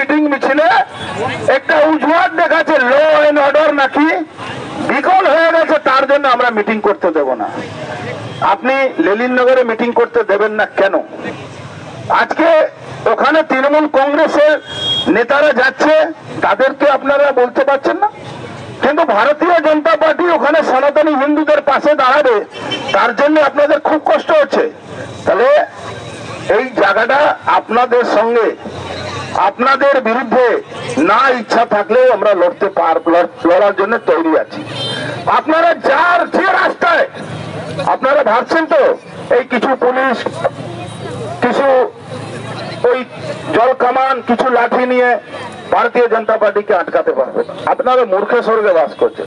Meeting মিছিলে একটা উজুয়াত দেখাচ্ছে ল এন্ড অর্ডার নাকি বিকল হয়ে গেছে, তার জন্য আমরা মিটিং করতে দেব না। আপনি লেলিননগরে মিটিং করতে দেবেন না কেন? আজকে ওখানে তৃণমূল কংগ্রেসের নেতারা যাচ্ছে, তাদেরকে আপনারা বলতে পারছেন না, কিন্তু ভারতীয় জনতা পার্টি ওখানে সনাতনী হিন্দুদের পাশে দাঁড়াবে, তার জন্য আপনাদের খুব কষ্ট হচ্ছে। তাহলে এই জায়গাটা আপনাদের সঙ্গে, আপনাদের বিরুদ্ধে না ইচ্ছা থাকলেও আমরা লড়ার জন্য তৈরি আছি। আপনারা যার যে রাস্তায় আপনারা ভাবছেন তো এই কিছু পুলিশ, কিছু ওই জল কামান, কিছু লাঠি নিয়ে ভারতীয় জনতা পার্টিকে আটকাতে পারবে। আপনারা মূর্খে স্বর্গে বাস করছেন।